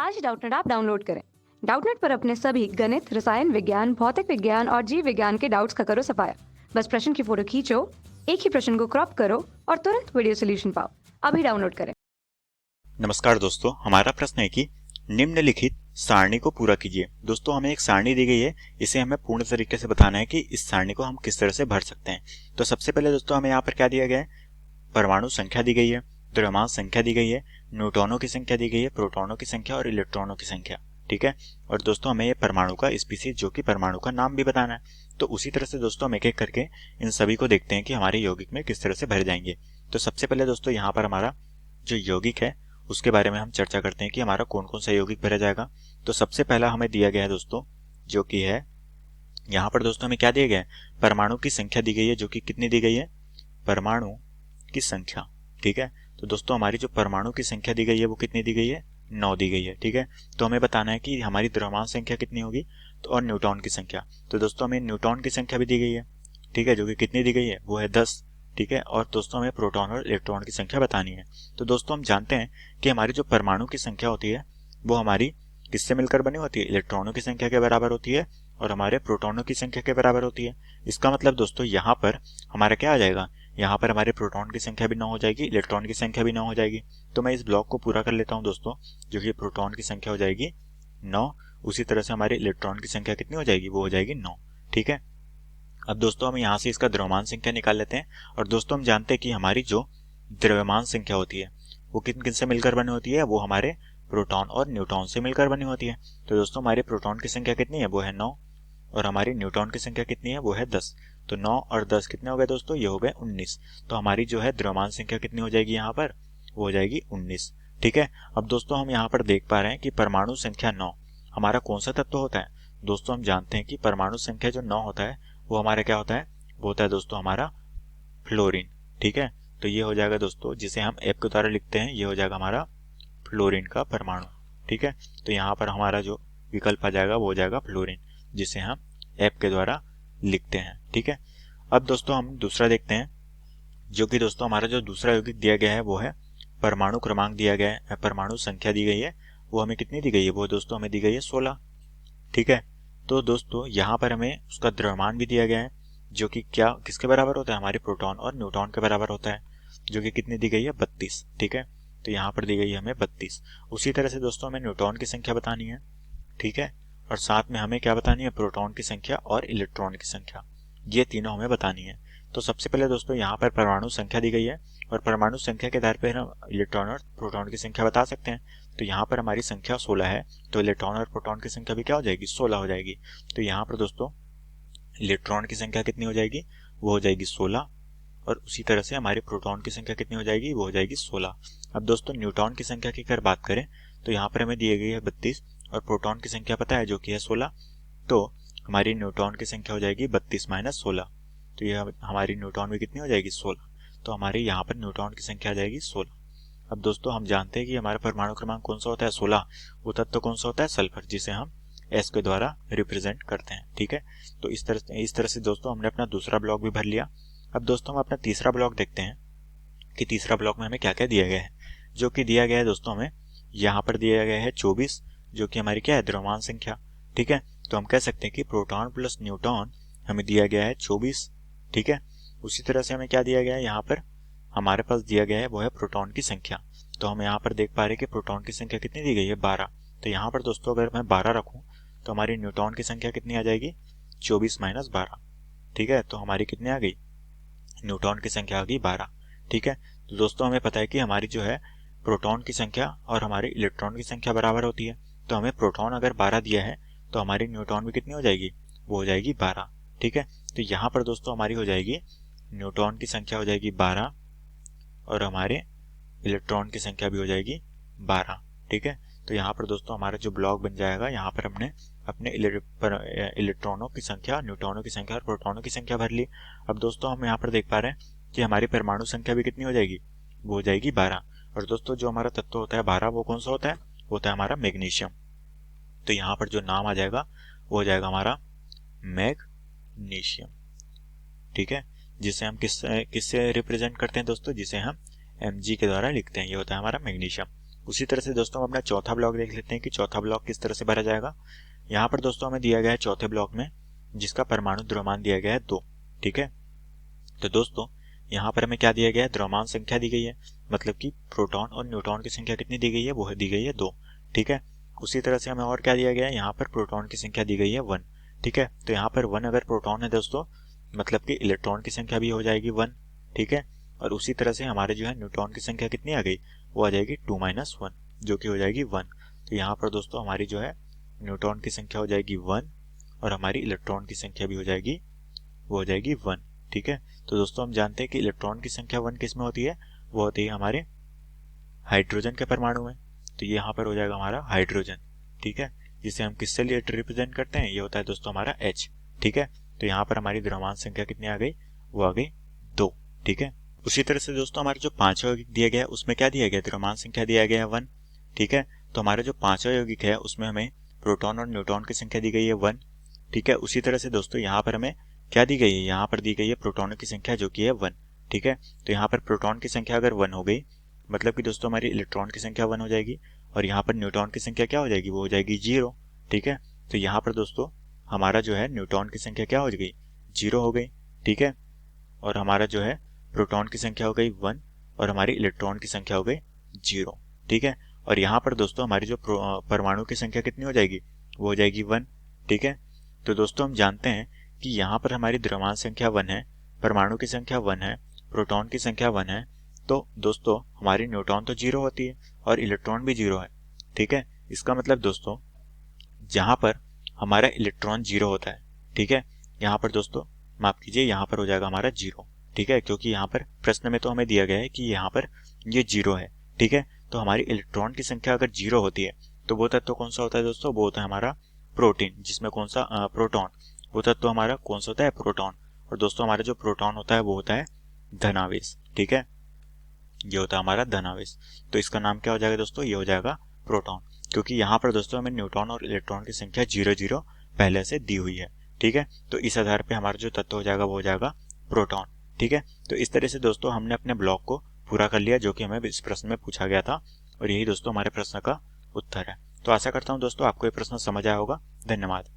आज Doubtnut app download करें। Doubtnut पर अपने सभी गणित, रसायन विज्ञान, भौतिक विज्ञान और जीव विज्ञान के डाउट्स का करो सफाया। बस प्रश्न की फोटो खींचो, एक ही प्रश्न को क्रॉप करो और तुरंत वीडियो सोल्यूशन पाओ। अभी डाउनलोड करें। नमस्कार दोस्तों, हमारा प्रश्न है कि निम्नलिखित सारणी को पूरा कीजिए। दोस्तों, हमें एक सारणी दी गई है, इसे हमें पूर्ण तरीके से बताना है कि इस सारणी को हम किस तरह से भर सकते हैं। तो सबसे पहले दोस्तों हमें यहाँ पर क्या दिया गया है, परमाणु संख्या दी गई है, द्रव्यमान संख्या दी गई है, न्यूट्रॉनों की संख्या दी गई है, प्रोटॉनों की संख्या और इलेक्ट्रॉनों की संख्या। ठीक है। और दोस्तों हमें ये परमाणु का स्पीसीज जो कि परमाणु का नाम भी बताना है। तो उसी तरह से दोस्तों हम एक एक करके इन सभी को देखते हैं कि हमारे यौगिक में किस तरह से भर जाएंगे। तो सबसे पहले दोस्तों यहाँ पर हमारा जो यौगिक है उसके बारे में हम चर्चा करते हैं कि हमारा कौन कौन सा यौगिक भरा जाएगा। तो सबसे पहला हमें दिया गया है दोस्तों, जो कि है यहाँ पर दोस्तों हमें क्या दिया गया है, परमाणु की संख्या दी गई है, जो कि कितनी दी गई है, परमाणु की संख्या। ठीक है। तो दोस्तों हमारी जो परमाणु की संख्या दी गई है वो कितनी दी गई है, 9 दी गई है। ठीक है। तो हमें बताना है कि हमारी द्रव्यमान संख्या कितनी होगी, तो और न्यूट्रॉन की संख्या। तो दोस्तों हमें न्यूट्रॉन की संख्या भी दी गई है। ठीक है, जो कि कितनी दी गई है, वो है 10। ठीक है। और दोस्तों हमें प्रोटॉन और इलेक्ट्रॉन की संख्या बतानी है। तो दोस्तों हम जानते हैं कि हमारी जो परमाणु की संख्या होती है वो हमारी किससे मिलकर बनी होती है, इलेक्ट्रॉनों की संख्या के बराबर होती है और हमारे प्रोटॉनों की संख्या के बराबर होती है। इसका मतलब दोस्तों यहाँ पर हमारा क्या आ जाएगा, यहाँ पर हमारे प्रोटॉन की संख्या भी 9 हो जाएगी, इलेक्ट्रॉन की संख्या भी 9 हो जाएगी। तो मैं इस ब्लॉक को पूरा कर लेता हूँ दोस्तों, जो कि प्रोटॉन की संख्या हो जाएगी 9, उसी तरह से हमारे इलेक्ट्रॉन की संख्या कितनी हो जाएगी, वो हो जाएगी 9। ठीक है। अब दोस्तों हम यहाँ से इसका द्रव्यमान संख्या निकाल लेते हैं। और दोस्तों हम जानते हैं कि हमारी जो द्रव्यमान संख्या होती है वो किन किन से मिलकर बनी होती है, वो हमारे प्रोटॉन और न्यूट्रॉन से मिलकर बनी होती है। तो दोस्तों हमारे प्रोटॉन की संख्या कितनी है, वो है 9 और हमारी न्यूट्रॉन की संख्या कितनी है, वो है 10। तो 9 और 10 कितने हो गए दोस्तों, ये हो गए 19। तो हमारी जो है द्रव्यमान संख्या कितनी हो जाएगी यहाँ पर, वो हो जाएगी 19। ठीक है। अब दोस्तों हम यहाँ पर देख पा रहे हैं कि परमाणु संख्या 9 हमारा कौन सा तत्व होता है। दोस्तों हम जानते हैं कि परमाणु संख्या जो 9 होता है वो हमारा क्या होता है, वो होता है दोस्तों हमारा फ्लोरीन। ठीक है। तो ये हो जाएगा दोस्तों, जिसे हम F के द्वारा लिखते हैं, ये हो जाएगा हमारा फ्लोरीन का परमाणु। ठीक है। तो यहाँ पर हमारा जो विकल्प आ जाएगा वो हो जाएगा फ्लोरीन, जिसे हम F के द्वारा लिखते हैं। ठीक है। अब दोस्तों हम दूसरा देखते हैं, जो कि दोस्तों हमारा जो दूसरा यौगिक दिया गया है वो है परमाणु क्रमांक दिया गया है, परमाणु संख्या दी गई है, वो हमें कितनी दी गई है, वो दोस्तों हमें दी गई है 16। ठीक है। तो दोस्तों यहाँ पर हमें उसका द्रव्यमान भी दिया गया है, जो कि क्या किसके बराबर होता है, हमारे प्रोटॉन और न्यूट्रॉन के बराबर होता है, जो कि कितनी दी गई है, 32। ठीक है। तो यहाँ पर दी गई है हमें 32। उसी तरह से दोस्तों हमें न्यूट्रॉन की संख्या बतानी है। ठीक है। और साथ में हमें क्या बतानी है, प्रोटॉन की संख्या और इलेक्ट्रॉन की संख्या, ये तीनों हमें बतानी है। तो सबसे पहले दोस्तों यहाँ पर परमाणु संख्या दी गई है और परमाणु संख्या के आधार पर हम इलेक्ट्रॉन और प्रोटॉन की संख्या बता सकते हैं। तो यहाँ पर हमारी संख्या 16 है, तो इलेक्ट्रॉन और प्रोटॉन की संख्या भी क्या हो जाएगी, 16 हो जाएगी। तो यहाँ पर दोस्तों इलेक्ट्रॉन की संख्या कितनी हो जाएगी, वो हो जाएगी 16 और उसी तरह से हमारे प्रोटॉन की संख्या कितनी हो जाएगी, वो हो जाएगी 16। अब दोस्तों न्यूट्रॉन की संख्या की अगर बात करें तो यहाँ पर हमें दी गई है 32 और प्रोटॉन की संख्या पता है जो कि है 16। तो हमारी न्यूट्रॉन की संख्या हो जाएगी 32 माइनस 16। तो ये हमारी न्यूट्रॉन भी कितनी हो जाएगी, 16। तो हमारे यहाँ पर न्यूट्रॉन की संख्या आ जाएगी 16। अब दोस्तों हम जानते हैं कि हमारा परमाणु क्रमांक कौन सा होता है, 16। वो तत्व कौन सा होता है, सल्फर, जिसे हम S के द्वारा रिप्रेजेंट करते हैं। ठीक है। तो इस तरह से दोस्तों हमने अपना दूसरा ब्लॉक भी भर लिया। अब दोस्तों हम अपना तीसरा ब्लॉक देखते हैं कि तीसरा ब्लॉक में हमें क्या क्या दिया गया है। जो कि दिया गया है दोस्तों हमें यहाँ पर दिया गया है 24, जो कि हमारी क्या है, द्रव्यमान संख्या। ठीक है। तो हम कह सकते हैं कि प्रोटॉन प्लस न्यूट्रॉन हमें दिया गया है 24। ठीक है। उसी तरह से हमें क्या दिया गया है, यहाँ पर हमारे पास दिया गया है वो है प्रोटॉन की संख्या। तो हम यहाँ पर देख पा रहे हैं कि प्रोटॉन की संख्या कितनी दी गई है, 12। तो यहाँ पर दोस्तों अगर मैं 12 रखूं तो हमारी न्यूट्रॉन की संख्या कितनी आ जाएगी, 24 माइनस 12। ठीक है। तो हमारी कितनी आ गई, न्यूट्रॉन की संख्या आ गई 12। ठीक है। तो दोस्तों हमें पता है कि हमारी जो है प्रोटॉन की संख्या और हमारे इलेक्ट्रॉन की संख्या बराबर होती है। तो हमें प्रोटॉन अगर 12 दिया है तो हमारी न्यूट्रॉन भी कितनी हो जाएगी, वो हो जाएगी 12। ठीक है। तो यहाँ पर दोस्तों हमारी हो जाएगी न्यूट्रॉन की संख्या हो जाएगी 12 और हमारे इलेक्ट्रॉन की संख्या भी हो जाएगी 12। ठीक है। तो यहाँ पर दोस्तों हमारा जो ब्लॉक बन जाएगा, यहाँ पर हमने अपने इलेक्ट्रॉनों की संख्या, न्यूट्रॉनों की संख्या और प्रोटॉनों की संख्या भर ली। अब दोस्तों हम यहाँ पर देख पा रहे हैं कि हमारी परमाणु संख्या भी कितनी हो जाएगी, वो हो जाएगी 12। और दोस्तों जो हमारा तत्व होता है 12, वो कौन सा होता है, वो होता है हमारा मैग्नीशियम। तो यहाँ पर जो नाम आ जाएगा वो हो जाएगा हमारा मैग्नीशियम। ठीक है। जिसे हम किससे रिप्रेजेंट करते हैं दोस्तों, जिसे हम Mg के द्वारा लिखते हैं, ये होता है हमारा मैग्नीशियम। उसी तरह से दोस्तों हम अपना चौथा ब्लॉक देख लेते हैं कि चौथा ब्लॉक किस तरह से भरा जाएगा। यहाँ पर दोस्तों हमें दिया गया है चौथे ब्लॉक में, जिसका परमाणु द्रव्यमान दिया गया है 2। ठीक है, तो दोस्तों यहाँ पर हमें क्या दिया गया है, द्रव्यमान संख्या दी गई है, मतलब कि प्रोटॉन और न्यूट्रॉन की संख्या कितनी दी गई है, वो दी गई है 2। ठीक है, उसी तरह से हमें और क्या दिया गया है, यहाँ पर प्रोटॉन की संख्या दी गई है 1। ठीक है, तो यहाँ पर 1 अगर प्रोटॉन है दोस्तों, मतलब कि इलेक्ट्रॉन की संख्या भी हो जाएगी 1। ठीक है, और उसी तरह से हमारे जो है न्यूट्रॉन की संख्या कितनी आ गई, वो आ जाएगी 2 - 1, जो कि हो जाएगी 1। तो यहाँ पर दोस्तों हमारी जो है न्यूट्रॉन की संख्या हो जाएगी 1 और हमारी इलेक्ट्रॉन की संख्या भी हो जाएगी, वो हो जाएगी 1। ठीक है, तो दोस्तों हम जानते हैं कि इलेक्ट्रॉन की संख्या 1 किस में होती है, वो होती है हमारे हाइड्रोजन के परमाणु में। तो ये यहाँ पर हो जाएगा हमारा हाइड्रोजन। ठीक है, जिसे हम किससे रिप्रेजेंट करते हैं, ये होता है दोस्तों हमारा H। ठीक है, तो यहाँ पर हमारी द्रव्यमान संख्या कितनी आ गई, वो आ गई 2। ठीक है, उसी तरह से दोस्तों हमारा जो पांचवा यौगिक दिया गया है उसमें क्या दिया गया, द्रव्यमान संख्या दिया गया है 1। ठीक है, तो हमारा जो पांचवा यौगिक है उसमें हमें प्रोटॉन और न्यूट्रॉन की संख्या दी गई है 1। ठीक है, उसी तरह से दोस्तों यहाँ पर हमें क्या दी गई है, यहाँ पर दी गई है प्रोटॉनों की संख्या जो कि है 1। ठीक है, तो यहाँ पर प्रोटॉन की संख्या अगर 1 हो गई, मतलब कि दोस्तों हमारी इलेक्ट्रॉन की संख्या 1 हो जाएगी, और यहाँ पर न्यूट्रॉन की संख्या क्या हो जाएगी, वो हो जाएगी 0। ठीक है, तो यहाँ पर दोस्तों हमारा जो है न्यूट्रॉन की संख्या क्या हो गई, 0 हो गई। ठीक है, और हमारा जो है प्रोटॉन की संख्या हो गई 1 और हमारी इलेक्ट्रॉन की संख्या हो गई 0। ठीक है, और यहाँ पर दोस्तों हमारी जो परमाणु की संख्या कितनी हो जाएगी, वो हो जाएगी 1। ठीक है, तो दोस्तों हम जानते हैं कि यहाँ पर हमारी द्रव्यमान संख्या 1 है, परमाणु की संख्या 1 है, प्रोटॉन की संख्या 1 है, तो दोस्तों हमारी न्यूट्रॉन तो 0 होती है और इलेक्ट्रॉन भी 0 है। ठीक है, इसका मतलब दोस्तों जहाँ पर हमारा इलेक्ट्रॉन 0 होता है, ठीक है, यहाँ पर दोस्तों माफ कीजिए, यहाँ पर हो जाएगा हमारा 0। ठीक है, क्योंकि यहाँ पर प्रश्न में तो हमें दिया गया है कि यहाँ पर ये 0 है। ठीक है, तो हमारी इलेक्ट्रॉन की संख्या अगर 0 होती है तो वो तत्व कौन सा होता है दोस्तों, वो होता है हमारा प्रोटीन, जिसमें कौन सा प्रोटॉन, वो तत्व हमारा कौन सा होता है, प्रोटॉन। और दोस्तों हमारा जो प्रोटॉन होता है वो होता है धनावेश। ठीक है, ये होता है हमारा धनावेश, तो इसका नाम क्या हो जाएगा दोस्तों, ये हो जाएगा प्रोटॉन, क्योंकि यहाँ पर दोस्तों हमें न्यूट्रॉन और इलेक्ट्रॉन की संख्या 0 पहले से दी हुई है। ठीक है, तो इस आधार पे हमारा जो तत्व हो जाएगा वो हो जाएगा प्रोटॉन। ठीक है, तो इस तरह से दोस्तों हमने अपने ब्लॉक को पूरा कर लिया, जो कि हमें इस प्रश्न में पूछा गया था, और यही दोस्तों हमारे प्रश्न का उत्तर है। तो आशा करता हूँ दोस्तों आपको ये प्रश्न समझ आया होगा। धन्यवाद।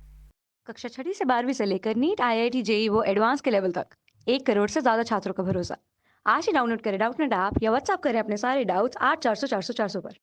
कक्षा 6वीं से 12वीं से लेकर नीट, IIT, JEE वो एडवांस के लेवल तक 1 करोड़ से ज्यादा छात्रों का भरोसा। आज ही डाउनलोड करें डाउटनेट ऐप या व्हाट्सएप करें अपने सारे डाउट्स 8400 400 400 पर।